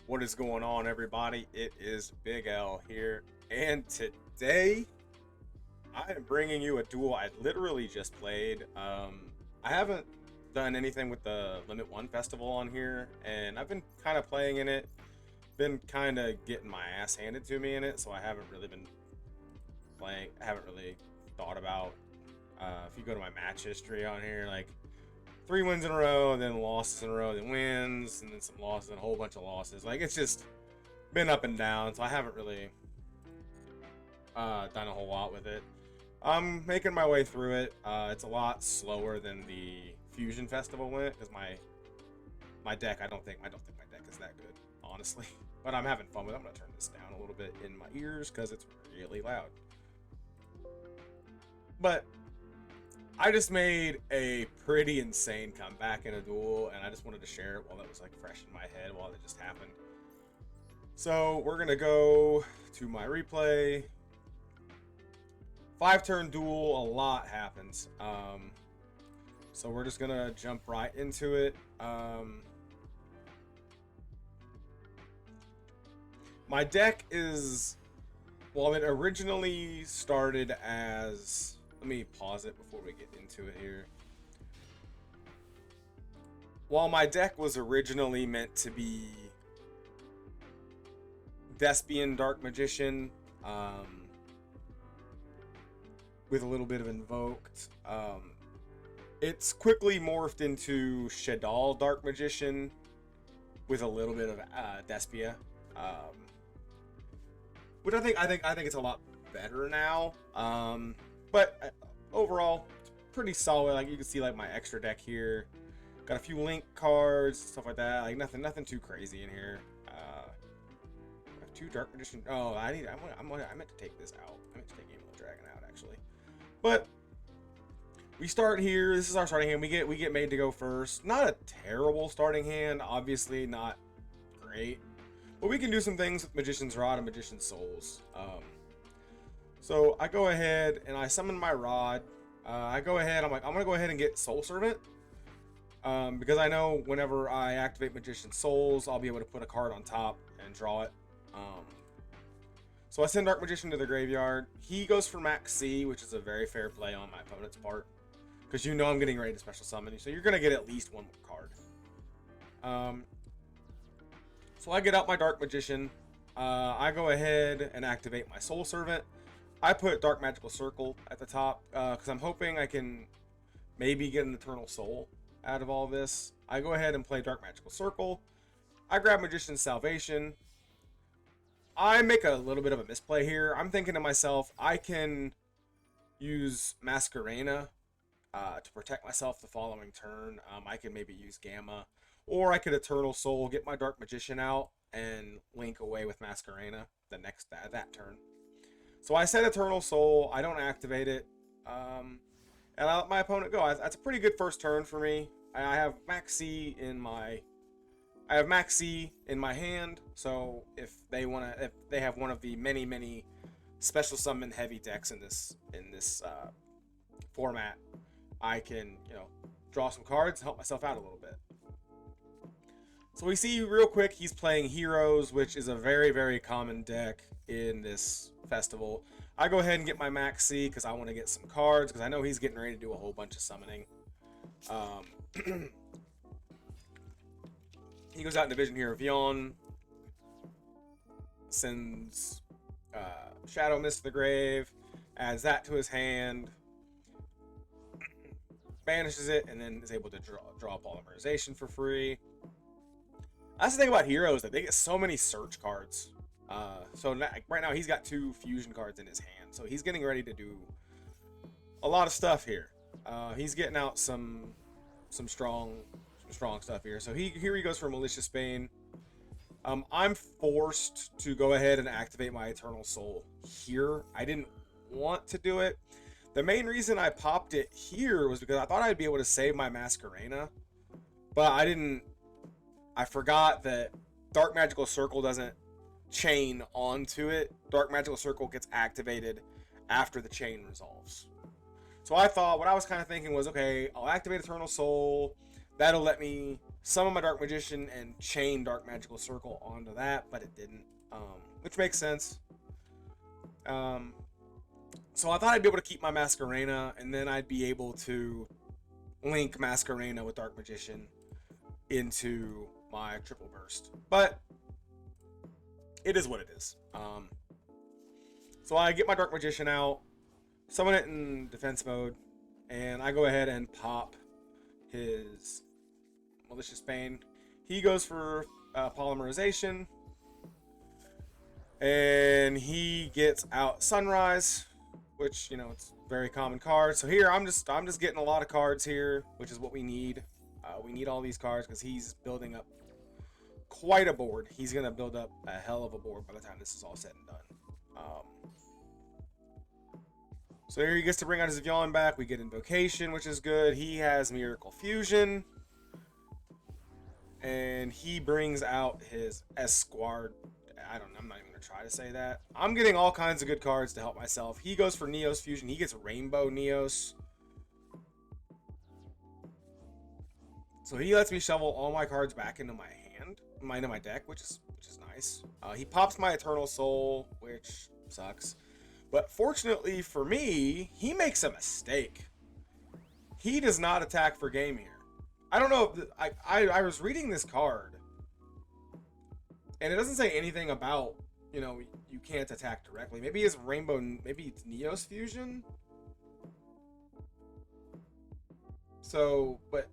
What is going on, everybody? It is Big L here, and today I am bringing you a duel I literally just played. I haven't done anything with the Limit 1 festival on here, and I've been kind of playing in it, been kind of getting my ass handed to me in it, so I haven't really been playing, I haven't really thought about, if you go to my match history on here, like, 3 wins in a row, and then losses in a row, then wins, and then some losses, and a whole bunch of losses. Like, it's just been up and down, so I haven't really done a whole lot with it. I'm making my way through it. It's a lot slower than the Fusion Festival went, because my deck, I don't think my deck is that good, honestly. But I'm having fun with it. I'm gonna turn this down a little bit in my ears because it's really loud. But I just made a pretty insane comeback in a duel, and I just wanted to share it while it was like fresh in my head while it just happened. So we're gonna go to my replay. 5-turn duel, a lot happens. So we're just gonna jump right into it. My deck is, well, it originally started as, let me pause it before we get into it here. While my deck was originally meant to be Despian Dark Magician, with a little bit of Invoked, it's quickly morphed into Shaddoll Dark Magician with a little bit of Despia, which I think it's a lot better now. But overall, it's pretty solid. Like, you can see, like, my extra deck here. Got a few link cards, stuff like that. Like, nothing too crazy in here. I have 2 Dark Magician. Oh, I meant to take this out. I meant to take Game of the Dragon out, actually. But we start here. This is our starting hand. We get made to go first. Not a terrible starting hand. Obviously, not great. But we can do some things with Magician's Rod and Magician's Souls. So I go ahead and I summon my Rod. I go ahead, I'm going to go ahead and get Soul Servant. Because I know whenever I activate Magician's Souls, I'll be able to put a card on top and draw it. So I send Dark Magician to the graveyard. He goes for Max C, which is a very fair play on my opponent's part. Because you know I'm getting ready to special summon you, so you're going to get at least one more card. So I get out my Dark Magician. I go ahead and activate my Soul Servant. I put Dark Magical Circle at the top because I'm hoping I can maybe get an Eternal Soul out of all this. I go ahead and play Dark Magical Circle. I grab Magician's Salvation. I make a little bit of a misplay here. I'm thinking to myself, I can use Masquerena to protect myself the following turn. I can maybe use Gamma, or I could Eternal Soul, get my Dark Magician out, and link away with Masquerena the next that turn. So I set Eternal Soul. I don't activate it, and I let my opponent go. That's a pretty good first turn for me. I have Max C in my hand. So if they have one of the many special summon heavy decks in this format, I can draw some cards and help myself out a little bit. So we see real quick he's playing Heroes, which is a very common deck in this festival. I go ahead and get my Max C because I want to get some cards because I know he's getting ready to do a whole bunch of summoning. He goes out in Division Hero Vion, sends Shadow Mist to the grave, adds that to his hand, banishes it, and then is able to draw Polymerization for free. That's the thing about Heroes, that they get so many search cards. So right now he's got 2 fusion cards in his hand, so he's getting ready to do a lot of stuff here. He's getting out some strong stuff here. So here he goes for Malicious Bane. I'm forced to go ahead and activate my Eternal Soul here. I didn't want to do it. The main reason I popped it here was because I thought I'd be able to save my Masquerena, but I didn't. I forgot that Dark Magical Circle doesn't chain onto it. Dark Magical Circle gets activated after the chain resolves. So I thought, what I was kind of thinking was, okay, I'll activate Eternal Soul. That'll let me summon my Dark Magician and chain Dark Magical Circle onto that, but it didn't, which makes sense. So I thought I'd be able to keep my Masquerena, and then I'd be able to link Masquerena with Dark Magician into my triple burst. But it is what it is. So I get my Dark Magician out, summon it in defense mode, and I go ahead and pop his Malicious Bane. He goes for polymerization, and he gets out Sunrise, which, you know, it's a very common card. So here I'm just getting a lot of cards here, which is what we need. We need all these cards because he's building up quite a board. He's gonna build up a hell of a board by the time this is all said and done. So here he gets to bring out his Vyon back. We get Invocation, which is good. He has Miracle Fusion, and he brings out his Esquard. I'm not even gonna try to say that. I'm getting all kinds of good cards to help myself. He goes for Neos Fusion. He gets Rainbow Neos. So he lets me shovel all my cards back into my hand, into my deck, which is nice. He pops my Eternal Soul, which sucks. But fortunately for me, he makes a mistake. He does not attack for game here. I don't know if I was reading this card, and it doesn't say anything about, you know, you can't attack directly. Maybe it's Rainbow, maybe it's Neos Fusion. So, but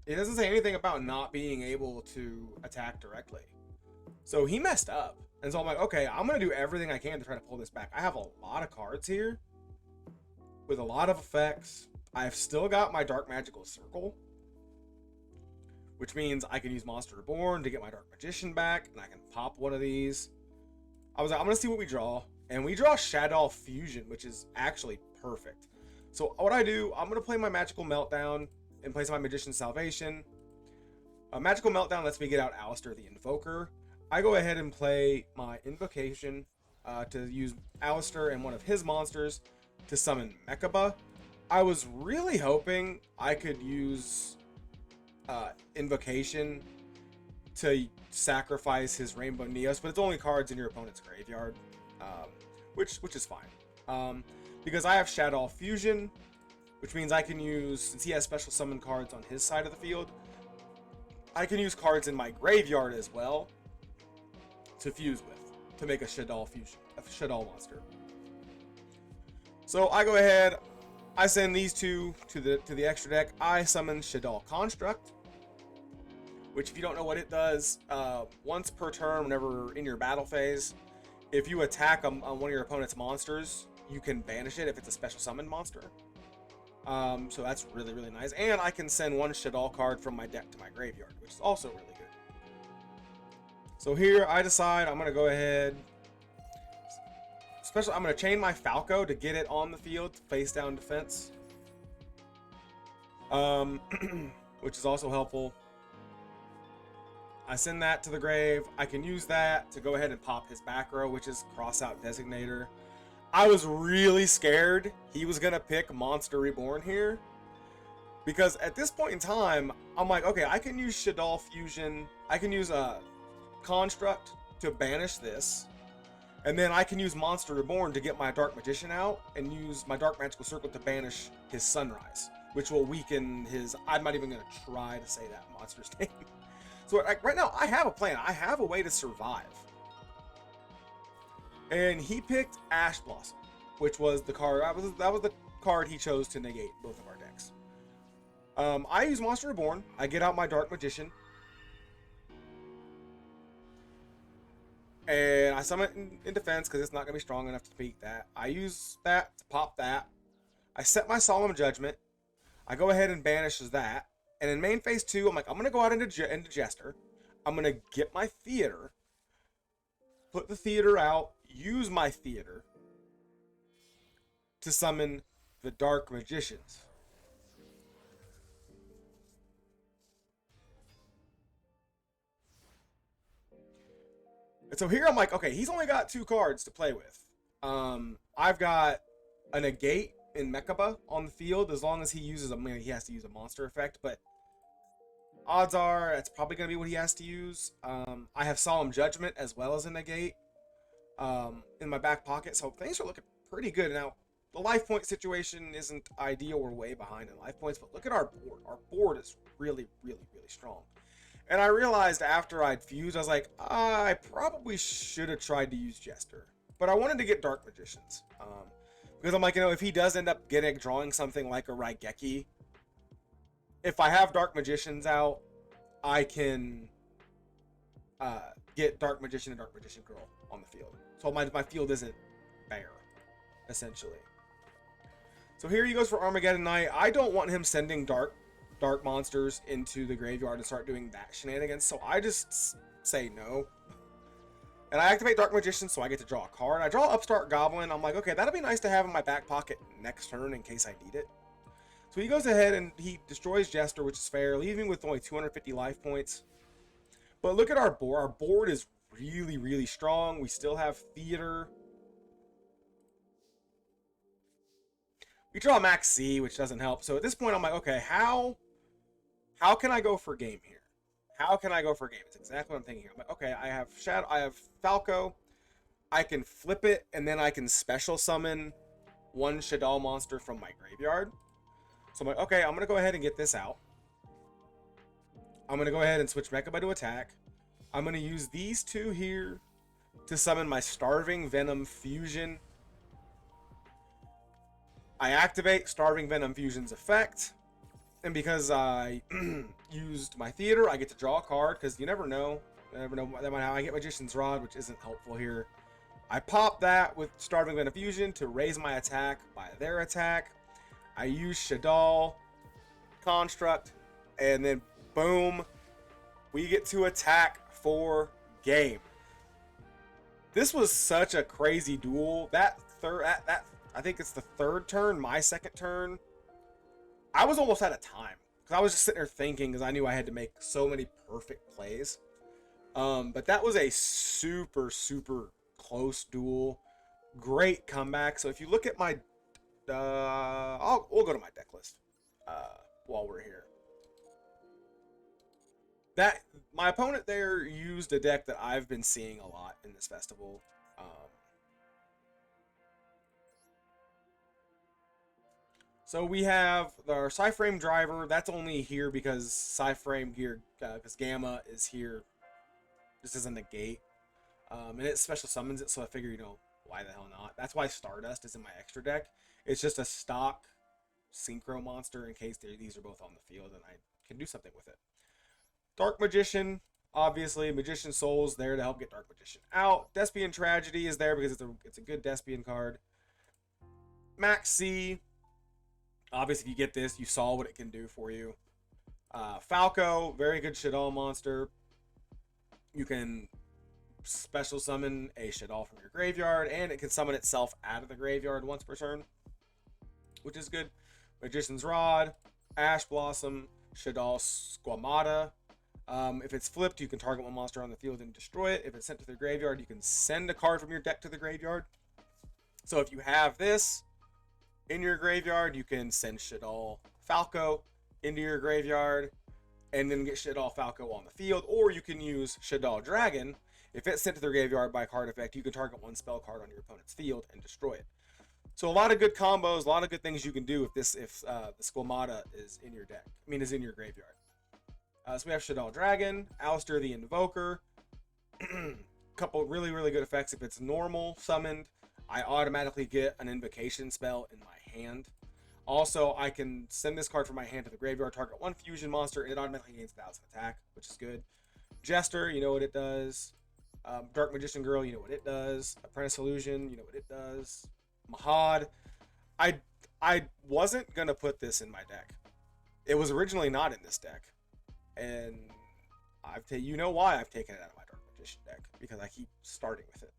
it doesn't say anything about not being able to attack directly. So he messed up. And so I'm like, okay, I'm going to do everything I can to try to pull this back. I have a lot of cards here with a lot of effects. I've still got my Dark Magical Circle, which means I can use Monster Reborn to get my Dark Magician back, and I can pop one of these. I was like, I'm going to see what we draw. And we draw Shaddoll Fusion, which is actually perfect. So what I do, I'm going to play my Magical Meltdown in place of my Magician's Salvation. Magical Meltdown lets me get out Alistair the Invoker. I go ahead and play my Invocation to use Alistair and one of his monsters to summon Mechaba. I was really hoping I could use Invocation to sacrifice his Rainbow Neos, but it's only cards in your opponent's graveyard, which is fine. Because I have Shaddoll Fusion, which means I can use, since he has special summon cards on his side of the field, I can use cards in my graveyard as well to fuse with, to make a Shaddoll Fusion, a Shaddoll monster. So I go ahead, I send these two to the extra deck. I summon Shaddoll Construct, which, if you don't know what it does, once per turn, whenever in your battle phase, if you attack on one of your opponent's monsters, you can banish it if it's a special summon monster. So that's really, really nice. And I can send one Shaddoll card from my deck to my graveyard, which is also really good. So here I decide I'm going to go ahead. I'm going to chain my Falco to get it on the field, face down defense. Which is also helpful. I send that to the grave. I can use that to go ahead and pop his back row, which is Cross Out Designator. I was really scared he was going to pick Monster Reborn here, because at this point in time, I'm like, okay, I can use Shaddoll Fusion. I can use a Construct to banish this, and then I can use Monster Reborn to get my Dark Magician out and use my Dark Magical Circle to banish his Sunrise, which will weaken his, I'm not even going to try to say that monster's name. So right now, I have a plan. I have a way to survive. And he picked Ash Blossom, which was the card, that was the card he chose to negate both of our decks. I use Monster Reborn. I get out my Dark Magician. And I summon it in defense because it's not going to be strong enough to beat that. I use that to pop that. I set my Solemn Judgment. I go ahead and banishes that. And in main phase 2, I'm like, I'm going to go out into Jester. I'm going to get my Theater. Put the Theater out. Use my Theater to summon the Dark Magicians. And so here I'm like, okay, he's only got 2 cards to play with. I've got a Negate in Mechaba on the field, as long as he uses he has to use a monster effect, but Odds are that's probably going to be what he has to use. I have Solemn Judgment as well as a negate in my back pocket, so things are looking pretty good. Now, the life point situation isn't ideal. We're way behind in life points, but look at our board. Our board is really, really, really strong. And I realized after I'd fused, I was like, I probably should have tried to use Jester. But I wanted to get Dark Magicians. Because I'm like, if he does end up drawing something like a Raigeki, if I have Dark Magicians out, I can get Dark Magician and Dark Magician Girl on the field. So my field isn't bare, essentially. So here he goes for Armageddon Knight. I don't want him sending dark monsters into the graveyard and start doing that shenanigans, so I just say no. And I activate Dark Magician, so I get to draw a card. I draw Upstart Goblin. I'm like, okay, that'll be nice to have in my back pocket next turn in case I need it. So he goes ahead and he destroys Jester, which is fair, leaving with only 250 life points. But look at our board. Our board is really, really strong. We still have Theater. We draw Max C, which doesn't help. So at this point, I'm like, okay, how can I go for game here? How can I go for game? It's exactly what I'm thinking. I'm like, okay, I have Falco. I can flip it, and then I can special summon one Shaddoll monster from my graveyard. So I'm like, okay, I'm going to go ahead and get this out. I'm going to go ahead and switch Mechaba to attack. I'm going to use these two here to summon my Starving Venom Fusion. I activate Starving Venom Fusion's effect. And because I used my Theater, I get to draw a card, because you never know. That might how I get Magician's Rod, which isn't helpful here. I pop that with Starving Venom Fusion to raise my attack by their attack. I use Shaddoll Construct, and then boom, we get to attack for game. This was such a crazy duel. That I think it's the third turn, my second turn. I was almost out of time because I was just sitting there thinking, because I knew I had to make so many perfect plays. But that was a super, super close duel. Great comeback. So if you look at my, we'll go to my deck list while we're here. My opponent there used a deck that I've been seeing a lot in this festival. So we have our Psyframe driver. That's only here because Psyframe gear, because Gamma is here. This isn't a gate. And it special summons it, so I figure, why the hell not? That's why Stardust is in my extra deck. It's just a stock synchro monster in case these are both on the field and I can do something with it. Dark Magician, obviously. Magician Soul's there to help get Dark Magician out. Despian Tragedy is there because it's a good Despian card. Max C. Obviously, if you get this, you saw what it can do for you. Falco, very good Shaddoll monster. You can special summon a Shaddoll from your graveyard, and it can summon itself out of the graveyard once per turn, which is good. Magician's Rod, Ash Blossom, Shaddoll Squamata. If it's flipped, you can target one monster on the field and destroy it. If it's sent to the graveyard, you can send a card from your deck to the graveyard. So if you have this in your graveyard, you can send Shaddoll Falco into your graveyard and then get Shaddoll Falco on the field, or you can use Shaddoll Dragon. If it's sent to the graveyard by card effect, you can target one spell card on your opponent's field and destroy it. So a lot of good combos, a lot of good things you can do if the Squamata is in your deck. Is in your graveyard. So we have Shaddoll Dragon, Alistair the Invoker. Couple really, really good effects. If it's normal summoned, I automatically get an invocation spell in my hand. Also, I can send this card from my hand to the graveyard, target one fusion monster, and it automatically gains 1,000 attack, which is good. Jester, you know what it does. Dark Magician Girl, you know what it does. Apprentice Illusion, you know what it does. Mahad. I wasn't going to put this in my deck. It was originally not in this deck. And you know why I've taken it out of my Dark Magician deck, because I keep starting with it.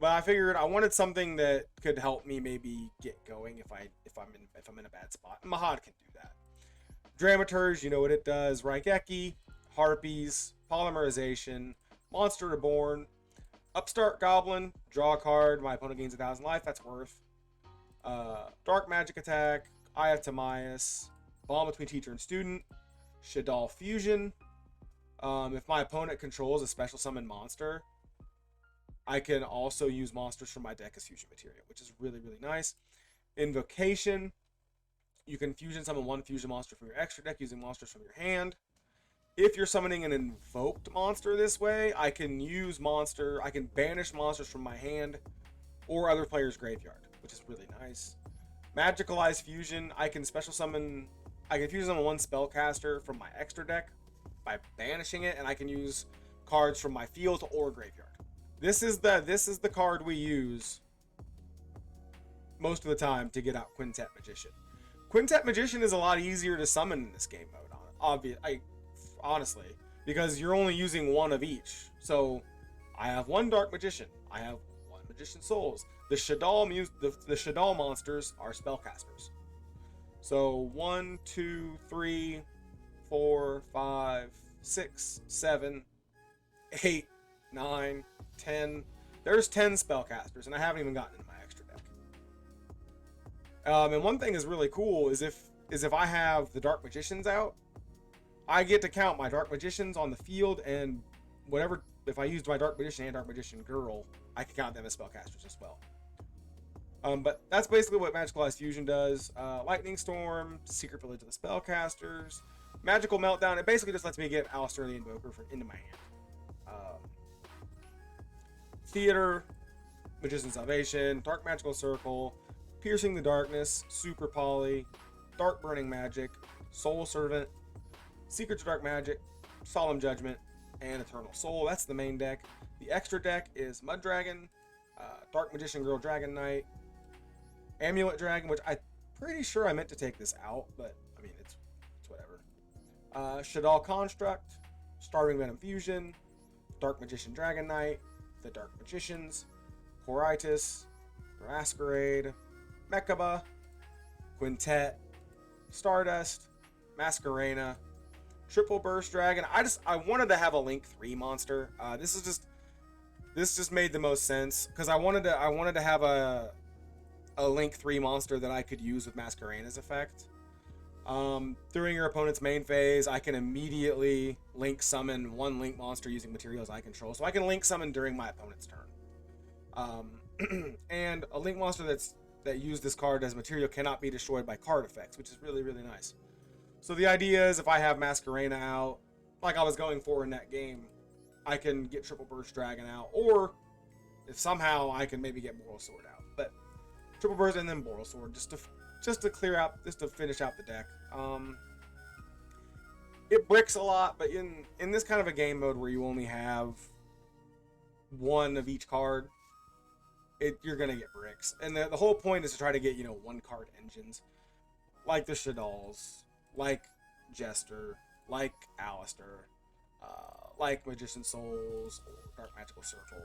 But I figured I wanted something that could help me maybe get going if I'm in a bad spot. And Mahad can do that. Dramaturge, you know what it does. Raigeki, Harpies, Polymerization, Monster Reborn, Upstart Goblin, draw a card. My opponent gains 1,000 life. That's worth. Dark Magic Attack, Eye of Timaeus, Bond Between Teacher and Student, Shaddoll Fusion. If my opponent controls a special summon monster, I can also use monsters from my deck as fusion material, which is really, really nice. Invocation. You can fusion summon one fusion monster from your extra deck using monsters from your hand. If you're summoning an invoked monster this way, I can banish monsters from my hand or other players' graveyard, which is really nice. Magicalized Fusion, I can fusion summon one spellcaster from my extra deck by banishing it, and I can use cards from my field or graveyard. This is the card we use most of the time to get out Quintet Magician. Quintet Magician is a lot easier to summon in this game mode, honestly, because you're only using one of each. So I have one Dark Magician, I have one Magician Souls. The Shaddoll monsters are spellcasters. So 1, 2, 3, 4, 5, 6, 7, 8, 9, 10. There's 10 spellcasters, and I haven't even gotten into my extra deck. And one thing is really cool is if I have the Dark Magicians out, I get to count my Dark Magicians on the field, and if I used my Dark Magician and Dark Magician Girl, I can count them as spellcasters as well. But that's basically what Magicalized Fusion does. Lightning Storm, Secret Village of the Spellcasters, Magical Meltdown. It basically just lets me get Alistair the Invoker into my hand. Theater, Magician's Salvation, Dark Magical Circle, Piercing the Darkness, Super Poly, Dark Burning Magic, Soul Servant, Secrets of Dark Magic, Solemn Judgment, and Eternal Soul. That's the main deck. The extra deck is Mud Dragon, Dark Magician Girl Dragon Knight, Amulet Dragon, which I'm pretty sure I meant to take this out, but I mean, it's whatever. Shaddoll Construct, Starving Venom Fusion, Dark Magician Dragon Knight, The Dark Magicians, Coritis, Masquerade, Mechaba, Quintet, Stardust, Masquerena, Triple Burst Dragon. I wanted to have a Link 3 monster. This just made the most sense because I wanted to have a Link 3 monster that I could use with Masquerena's effect. During your opponent's main phase, I can immediately Link summon one Link monster using materials I control. So I can Link summon during my opponent's turn. And a Link monster that used this card as material cannot be destroyed by card effects, which is really, really nice. So the idea is if I have Masquerena out, like I was going for in that game, I can get Triple Burst Dragon out, or if somehow I can maybe get Boral Sword out. But Triple Burst and then Boral Sword just to clear out, just to finish out the deck. It bricks a lot, but in this kind of a game mode where you only have one of each card, you're gonna get bricks. And the whole point is to try to get, one card engines, like the Shaddolls, like Jester, like Alistair, like Magician Souls, or Dark Magical Circle.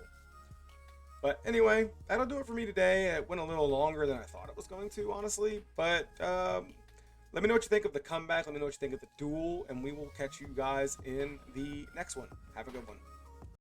But anyway, that'll do it for me today. It went a little longer than I thought it was going to, honestly. But let me know what you think of the comeback. Let me know what you think of the duel. And we will catch you guys in the next one. Have a good one.